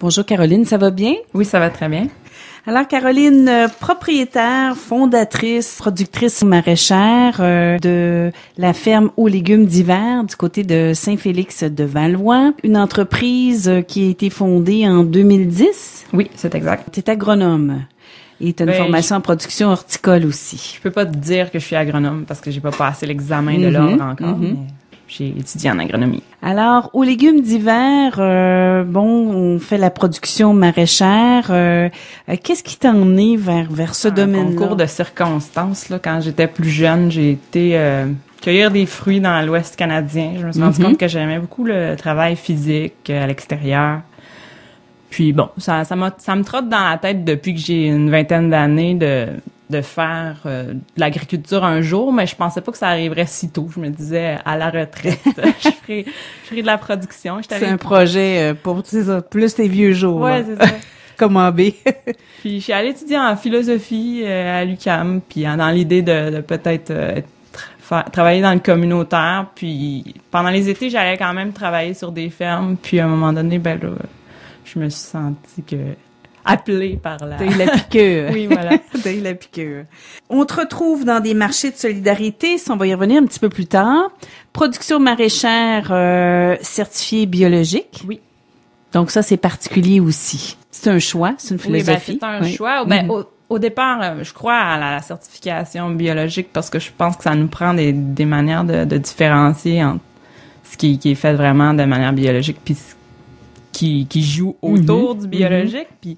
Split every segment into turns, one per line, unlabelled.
Bonjour Caroline, ça va bien?
Oui, ça va très bien.
Alors Caroline, propriétaire, fondatrice, productrice maraîchère de la ferme aux légumes d'hiver du côté de Saint-Félix de Valois, une entreprise qui a été fondée en 2010.
Oui, c'est exact.
Tu es agronome et tu as une formation en production horticole aussi.
Je peux pas te dire que je suis agronome parce que j'ai pas passé l'examen de l'ordre encore, mais j'ai étudié en agronomie.
Alors, aux légumes d'hiver, on fait la production maraîchère. Qu'est-ce qui t'a emmené vers ce domaine-là?
Un concours de circonstances, là, quand j'étais plus jeune, j'ai été cueillir des fruits dans l'Ouest canadien. Je me suis rendu compte que j'aimais beaucoup le travail physique à l'extérieur. Puis bon, ça me trotte dans la tête depuis que j'ai une vingtaine d'années de faire de l'agriculture un jour, mais je pensais pas que ça arriverait si tôt. Je me disais, à la retraite, je ferai de la production.
C'est un projet pour plus tes vieux jours.
Ouais, c'est ça.
Comme AB.
Puis je suis allée étudier en philosophie à l'UQAM, puis dans l'idée de peut-être travailler dans le communautaire. Puis pendant les étés, j'allais quand même travailler sur des fermes. Puis à un moment donné, ben là, je me suis sentie appelée par la...
T'as eu la piqûre.
Oui, voilà.
T'as eu la piqûre. On te retrouve dans des marchés de solidarité, ça, on va y revenir un petit peu plus tard. Production maraîchère certifiée biologique.
Oui.
Donc ça, c'est particulier aussi. C'est un choix, c'est une philosophie.
Oui, c'est un choix. Ben, au départ, je crois à la certification biologique parce que je pense que ça nous prend des manières de différencier entre ce qui est fait vraiment de manière biologique puis qui joue autour du biologique. Puis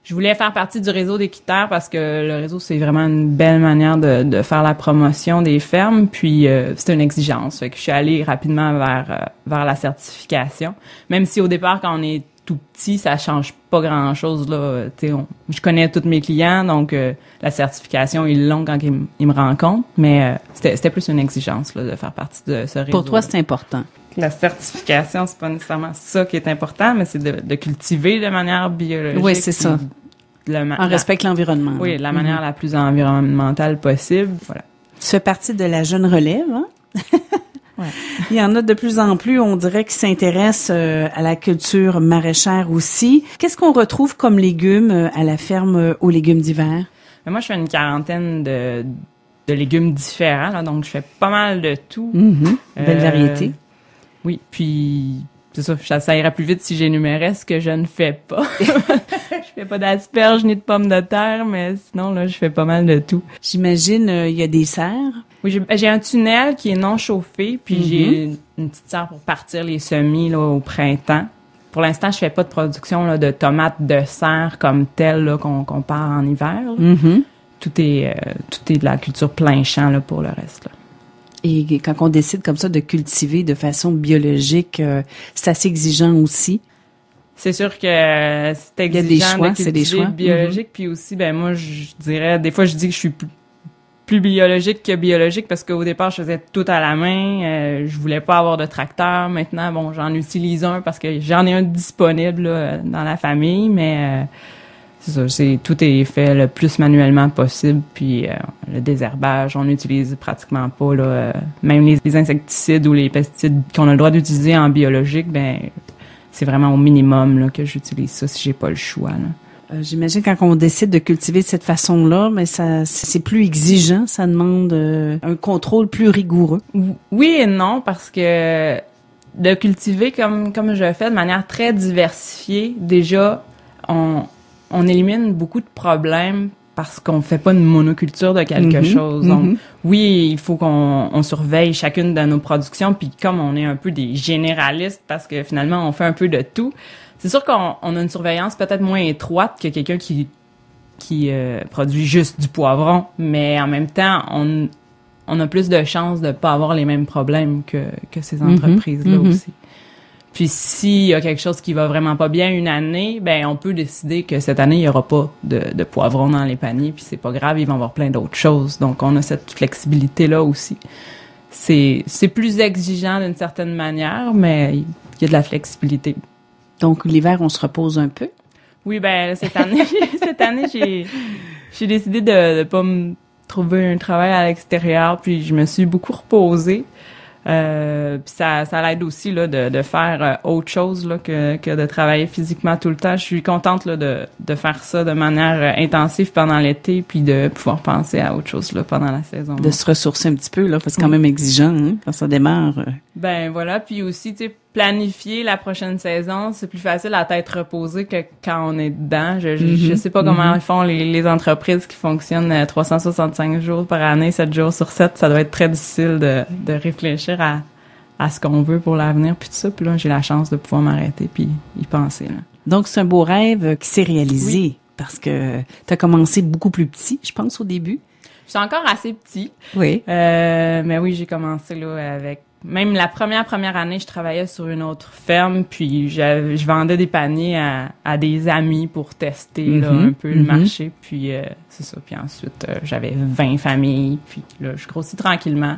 je voulais faire partie du réseau d'équitaires parce que le réseau, c'est vraiment une belle manière de faire la promotion des fermes. Puis c'était une exigence. Fait que je suis allée rapidement vers la certification. Même si au départ, quand on est tout petit, ça change pas grand-chose, là. Je connais tous mes clients, donc la certification, ils l'ont quand ils me rencontrent. Mais c'était plus une exigence là, de faire partie de ce réseau.
Pour toi, c'est important.
La certification, c'est pas nécessairement ça qui est important, mais c'est de cultiver de manière biologique.
Oui, c'est ça. En respectant l'environnement.
Oui, de la manière la plus environnementale possible. Voilà.
Tu fais partie de la jeune relève, hein? Ouais. Il y en a de plus en plus, on dirait, qui s'intéressent à la culture maraîchère aussi. Qu'est-ce qu'on retrouve comme légumes à la ferme aux légumes d'hiver?
Moi, je fais une quarantaine de légumes différents, là, donc je fais pas mal de tout.
Belle variété.
Oui, puis c'est ça irait plus vite si j'énumérais ce que je ne fais pas. Je fais pas d'asperges ni de pommes de terre, mais sinon, là, je fais pas mal de tout.
J'imagine, il y a des serres.
Oui, j'ai un tunnel qui est non chauffé, puis j'ai une petite serre pour partir les semis là, au printemps. Pour l'instant, je fais pas de production là, de tomates de serre comme telle là, qu'on part en hiver. Tout est de la culture plein champ là, pour le reste. Là.
Et quand on décide comme ça de cultiver de façon biologique, c'est assez exigeant aussi.
C'est sûr que c'est exigeant. Il y a des choix, c'est des choix biologiques. Puis aussi, ben moi, je dirais, des fois, je dis que je suis plus biologique que biologique parce qu'au départ, je faisais tout à la main. Je voulais pas avoir de tracteur. Maintenant, bon, j'en utilise un parce que j'en ai un disponible là, dans la famille, mais c'est ça, tout est fait le plus manuellement possible. Puis le désherbage, on n'utilise pratiquement pas là, même les insecticides ou les pesticides qu'on a le droit d'utiliser en biologique, ben c'est vraiment au minimum là, que j'utilise ça si j'ai pas le choix. Là.
J'imagine quand on décide de cultiver de cette façon-là, mais c'est plus exigeant, ça demande un contrôle plus rigoureux.
Oui et non, parce que de cultiver comme je fais de manière très diversifiée, déjà on élimine beaucoup de problèmes parce qu'on fait pas une monoculture de quelque chose. Donc, oui, il faut qu'on surveille chacune de nos productions, puis comme on est un peu des généralistes, parce que finalement, on fait un peu de tout, c'est sûr qu'on a une surveillance peut-être moins étroite que quelqu'un qui produit juste du poivron, mais en même temps, on a plus de chances de pas avoir les mêmes problèmes que ces entreprises-là aussi. Puis s'il y a quelque chose qui va vraiment pas bien une année, ben on peut décider que cette année il y aura pas de poivrons dans les paniers, puis c'est pas grave, ils vont avoir plein d'autres choses. Donc on a cette flexibilité là aussi. C'est plus exigeant d'une certaine manière, mais il y a de la flexibilité.
Donc l'hiver on se repose un peu.
Oui, ben cette année j'ai décidé de pas me trouver un travail à l'extérieur, puis je me suis beaucoup reposée. Puis ça l'aide aussi là de faire autre chose là que de travailler physiquement tout le temps. Je suis contente là de faire ça de manière intensive pendant l'été, puis de pouvoir penser à autre chose là pendant la saison.
De se ressourcer un petit peu là, parce que c'est quand même exigeant hein, quand ça démarre.
Ben voilà, puis aussi tu sais planifier la prochaine saison, c'est plus facile à tête reposée que quand on est dedans. Je sais pas comment ils font les entreprises qui fonctionnent 365 jours par année, 7 jours sur 7. Ça doit être très difficile de réfléchir à ce qu'on veut pour l'avenir, puis tout ça. Puis là, j'ai la chance de pouvoir m'arrêter puis y penser. Là.
Donc, c'est un beau rêve qui s'est réalisé parce que tu as commencé beaucoup plus petit, je pense, au début.
Je suis encore assez petit.
Oui.
Mais oui, j'ai commencé là avec... Même la première année, je travaillais sur une autre ferme, puis je vendais des paniers à des amis pour tester là, un peu le marché. Puis c'est ça. Puis ensuite, j'avais 20 familles. Puis là, je grossis tranquillement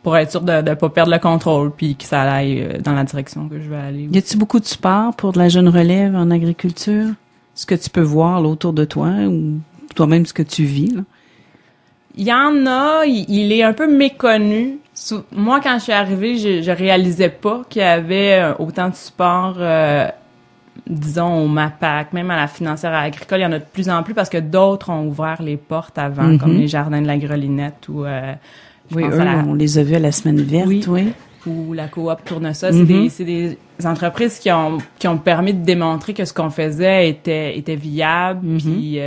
pour être sûr de pas perdre le contrôle, puis que ça aille dans la direction que je veux aller.
Y a-t-il beaucoup de support pour de la jeune relève en agriculture? Ce que tu peux voir là, autour de toi ou toi-même ce que tu vis, là?
Il y en a, il est un peu méconnu. Moi, quand je suis arrivée, je réalisais pas qu'il y avait autant de support, disons, au MAPAC, même à la financière agricole. Il y en a de plus en plus parce que d'autres ont ouvert les portes avant, comme les Jardins de la Grelinette ou...
oui, on les a vus à la Semaine verte, oui.
Ou la coop Tournesol. C'est des entreprises qui ont permis de démontrer que ce qu'on faisait était viable, puis...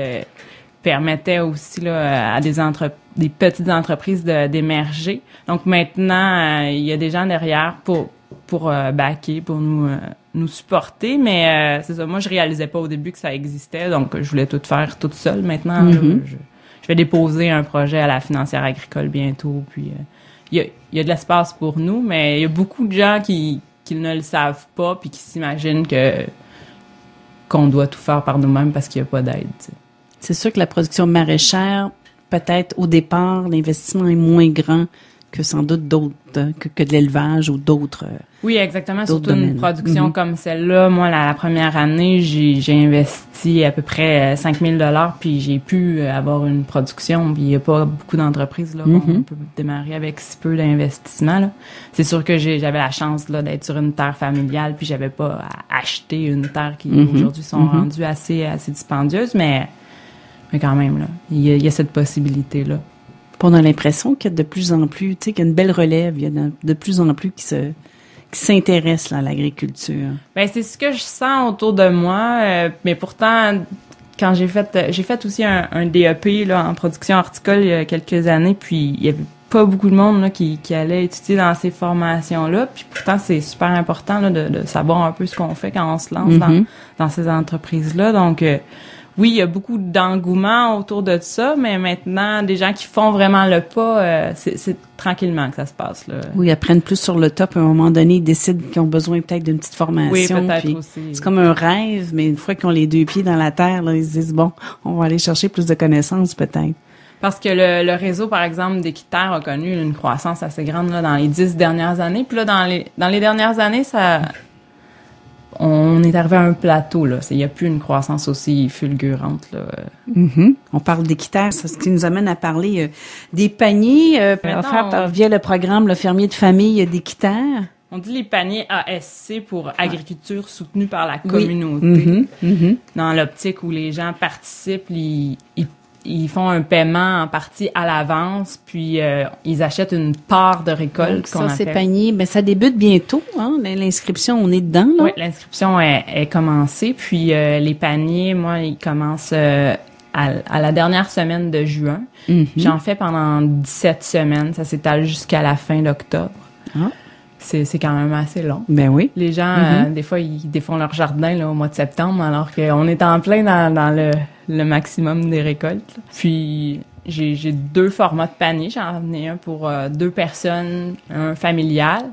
permettait aussi là à des petites entreprises d'émerger. Donc maintenant, il y a des gens derrière pour backer, pour nous supporter, mais c'est ça. Moi, je réalisais pas au début que ça existait, donc je voulais tout faire toute seule. Maintenant, là, je vais déposer un projet à la financière agricole bientôt, puis il y a de l'espace pour nous, mais il y a beaucoup de gens qui ne le savent pas puis qui s'imaginent qu'on doit tout faire par nous-mêmes parce qu'il y a pas d'aide, t'sais.
C'est sûr que la production maraîchère, peut-être au départ, l'investissement est moins grand que sans doute d'autres, que de l'élevage ou d'autres.
Oui, exactement. Surtout domaines. Une production comme celle-là. Moi, la première année, j'ai investi à peu près 5 000 $, puis j'ai pu avoir une production. Puis il n'y a pas beaucoup d'entreprises là qu'on peut démarrer avec si peu d'investissement. Là. C'est sûr que j'avais la chance là d'être sur une terre familiale, puis j'avais pas à acheter une terre qui aujourd'hui sont rendues assez dispendieuses, mais quand même, là, il y a cette possibilité-là.
On a l'impression qu'il y a de plus en plus, tu sais, qu'il y a une belle relève, il y a de plus en plus qui s'intéressent là, à l'agriculture.
Ben c'est ce que je sens autour de moi, mais pourtant, quand j'ai fait aussi un DEP là en production horticole il y a quelques années, puis il y avait pas beaucoup de monde là qui allait étudier dans ces formations-là, puis pourtant c'est super important là de savoir un peu ce qu'on fait quand on se lance dans ces entreprises-là, donc oui, il y a beaucoup d'engouement autour de ça, mais maintenant, des gens qui font vraiment le pas, c'est tranquillement que ça se passe, là.
Oui, ils apprennent plus sur le top. À un moment donné, ils décident qu'ils ont besoin peut-être d'une petite formation.
Oui, peut-être aussi.
C'est comme un rêve, mais une fois qu'ils ont les deux pieds dans la terre, là, ils se disent, bon, on va aller chercher plus de connaissances, peut-être.
Parce que le réseau, par exemple, d'Équiterre a connu une croissance assez grande là, dans les 10 dernières années. Puis là, dans les dernières années, on est arrivé à un plateau, là. Il n'y a plus une croissance aussi fulgurante, là.
On parle d'Équiterre, c'est ce qui nous amène à parler des paniers offerts via le programme Le Fermier de famille d'Équiterre.
On dit les paniers ASC pour agriculture soutenue par la communauté. Dans l'optique où les gens participent, ils font un paiement en partie à l'avance, puis ils achètent une part de récolte.
Donc, ces paniers, ben ça débute bientôt, hein? L'inscription, on est dedans, là?
Oui, l'inscription est commencée, puis les paniers, moi, ils commencent à la dernière semaine de juin. J'en fais pendant 17 semaines, ça s'étale jusqu'à la fin d'octobre. Ah. C'est quand même assez long.
Ben oui.
Les gens, des fois, ils défont leur jardin là, au mois de septembre, alors qu'on est en plein dans le maximum des récoltes. Là. Puis, j'ai 2 formats de panier. J'en ai un pour 2 personnes, un familial.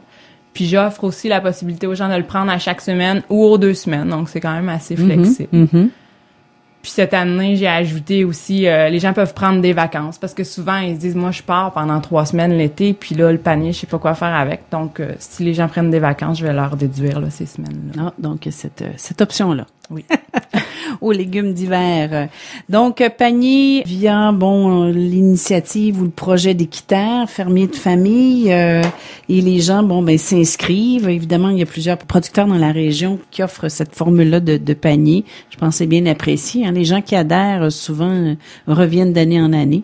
Puis, j'offre aussi la possibilité aux gens de le prendre à chaque semaine ou aux 2 semaines. Donc, c'est quand même assez flexible. Puis cette année, j'ai ajouté aussi, les gens peuvent prendre des vacances parce que souvent, ils se disent, moi, je pars pendant 3 semaines l'été, puis là, le panier, je sais pas quoi faire avec. Donc, si les gens prennent des vacances, je vais leur déduire là, ces semaines-là.
Ah, donc cette option-là.
Oui.
aux légumes d'hiver. Donc, panier via, l'initiative ou le projet d'Équiterre, fermier de famille, et les gens, s'inscrivent. Évidemment, il y a plusieurs producteurs dans la région qui offrent cette formule-là de panier. Je pense que c'est bien apprécié. Les gens qui adhèrent souvent reviennent d'année en année.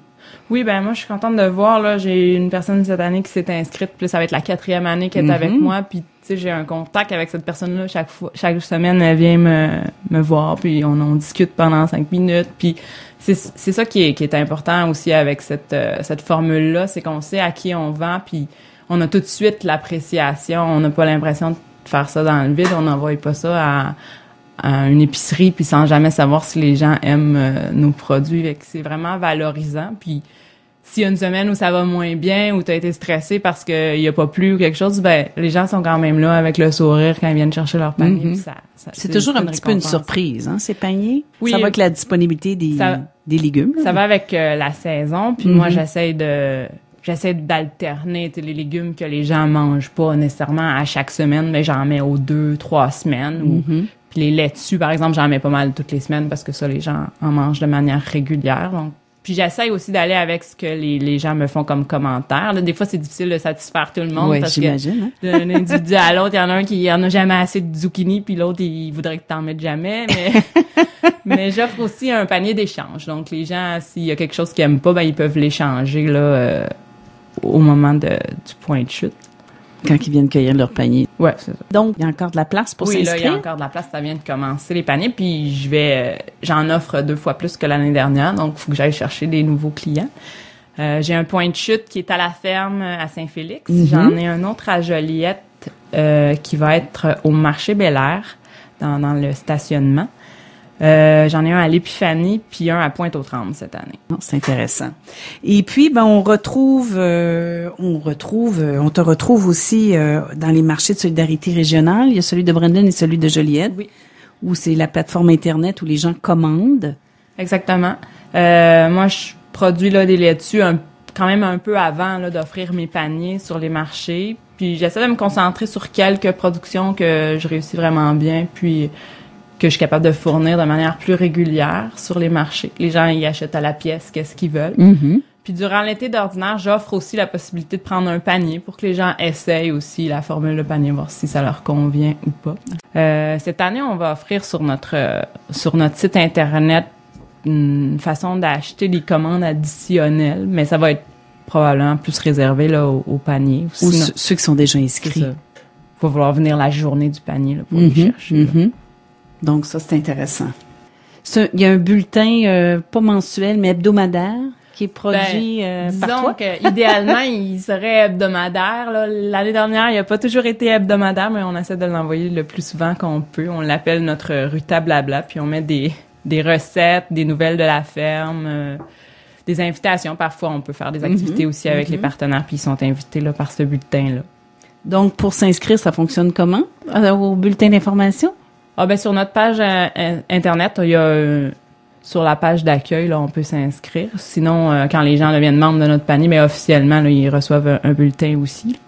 Oui, moi, je suis contente de voir, là, j'ai une personne cette année qui s'est inscrite, puis ça va être la 4e année qu'elle est avec moi, puis, tu sais, j'ai un contact avec cette personne-là chaque semaine, elle vient me voir, puis on discute pendant 5 minutes, puis c'est ça qui est important aussi avec cette formule-là, c'est qu'on sait à qui on vend, puis on a tout de suite l'appréciation, on n'a pas l'impression de faire ça dans le vide, on n'envoie pas ça à une épicerie puis sans jamais savoir si les gens aiment nos produits. Fait que c'est vraiment valorisant. Puis s'il y a une semaine où ça va moins bien, où tu as été stressé parce qu'il y a pas plu ou quelque chose, les gens sont quand même là avec le sourire quand ils viennent chercher leur panier.
C'est toujours un petit peu une surprise, ces paniers.
Oui,
ça va avec la disponibilité des légumes.
Ça va avec la saison. Puis moi, j'essaie d'alterner les légumes que les gens mangent pas nécessairement à chaque semaine, mais j'en mets aux 2-3 semaines. Puis les laitues, par exemple, j'en mets pas mal toutes les semaines parce que ça, les gens en mangent de manière régulière. Donc, puis j'essaie aussi d'aller avec ce que les gens me font comme commentaires. Là, des fois, c'est difficile de satisfaire tout le monde parce que d'un individu à l'autre, il y en a un qui en a jamais assez de zucchini, puis l'autre, il voudrait que t'en mettes jamais. Mais j'offre aussi un panier d'échange. Donc, les gens, s'il y a quelque chose qu'ils aiment pas, ils peuvent l'échanger là au moment du point de chute.
Quand ils viennent cueillir leur panier.
Ouais, c'est ça.
Donc, il y a encore de la place pour s'inscrire?
Oui, là, il y a encore de la place. Ça vient de commencer les paniers. Puis, j'en offre 2 fois plus que l'année dernière. Donc, il faut que j'aille chercher des nouveaux clients. J'ai un point de chute qui est à la ferme à Saint-Félix. J'en ai un autre à Joliette qui va être au marché Bel-Air, dans le stationnement. J'en ai un à l'Épiphanie puis un à Pointe-aux-Trembles cette année.
C'est intéressant. Et puis, on te retrouve aussi dans les marchés de solidarité régionale. Il y a celui de Brandon et celui de Joliette.
Oui.
Où c'est la plateforme Internet où les gens commandent.
Exactement. Moi, je produis des laitues quand même un peu avant d'offrir mes paniers sur les marchés. Puis j'essaie de me concentrer sur quelques productions que je réussis vraiment bien, puis que je suis capable de fournir de manière plus régulière sur les marchés. Les gens y achètent à la pièce qu'est-ce qu'ils veulent. Puis durant l'été d'ordinaire, j'offre aussi la possibilité de prendre un panier pour que les gens essayent aussi la formule de panier, voir si ça leur convient ou pas. Cette année, on va offrir sur notre site Internet une façon d'acheter des commandes additionnelles, mais ça va être probablement plus réservé au panier.
Ou ceux qui sont déjà inscrits.
Il va falloir venir la journée du panier pour les chercher.
Donc ça, c'est intéressant. Il y a un bulletin, pas mensuel, mais hebdomadaire, qui est produit par toi?
Disons qu'idéalement, il serait hebdomadaire. L'année dernière, il n'a pas toujours été hebdomadaire, mais on essaie de l'envoyer le plus souvent qu'on peut. On l'appelle notre Ruta Blabla, puis on met des recettes, des nouvelles de la ferme, des invitations. Parfois, on peut faire des activités aussi avec les partenaires, puis ils sont invités par ce bulletin-là.
Donc, pour s'inscrire, ça fonctionne comment? Au bulletin d'information?
Sur notre page Internet, il y a sur la page d'accueil, on peut s'inscrire. Sinon, quand les gens deviennent membres de notre panier, mais officiellement, ils reçoivent un bulletin aussi.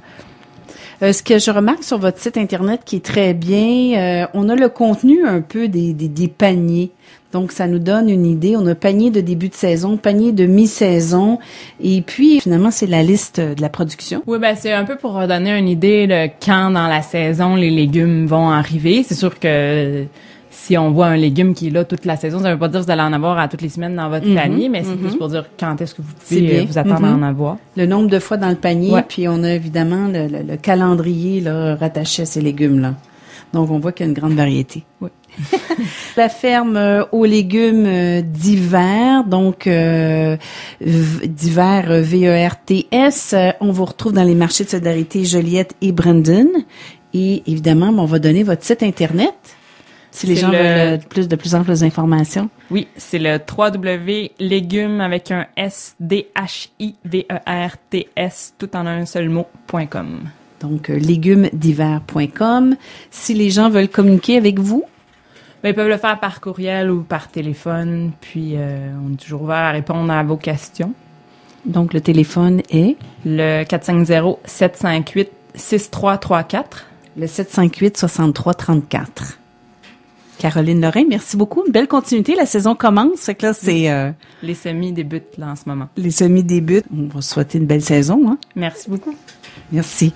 Ce que je remarque sur votre site Internet qui est très bien, on a le contenu un peu des paniers. Donc, ça nous donne une idée. On a panier de début de saison, panier de mi-saison. Et puis, finalement, c'est la liste de la production.
Oui, c'est un peu pour donner une idée de quand dans la saison les légumes vont arriver. C'est sûr que si on voit un légume qui est là toute la saison, ça veut pas dire que vous allez en avoir à toutes les semaines dans votre panier, mais c'est plus pour dire quand est-ce que vous pouvez vous attendre à en avoir.
Le nombre de fois dans le panier, puis on a évidemment le calendrier rattaché à ces légumes-là. Donc, on voit qu'il y a une grande variété.
Oui.
La ferme aux légumes d'hiver, donc d'hiver VERTS, on vous retrouve dans les marchés de solidarité Joliette et Brandon. Et évidemment, on va donner votre site Internet si les gens veulent de plus amples informations.
Oui, c'est le www.légumes avec un SDHIVERTS tout en un seul mot.com.
Donc, légumesdhiver.com. Si les gens veulent communiquer avec vous?
Ils peuvent le faire par courriel ou par téléphone, puis on est toujours ouvert à répondre à vos questions.
Donc, le téléphone est?
Le 450-758-6334.
Le 758-6334. Caroline Lorrain, merci beaucoup. Une belle continuité. La saison commence. Fait que là, c'est...
Les semis débutent là en ce moment.
Les semis débutent. On va souhaiter une belle saison. Hein?
Merci beaucoup.
Merci.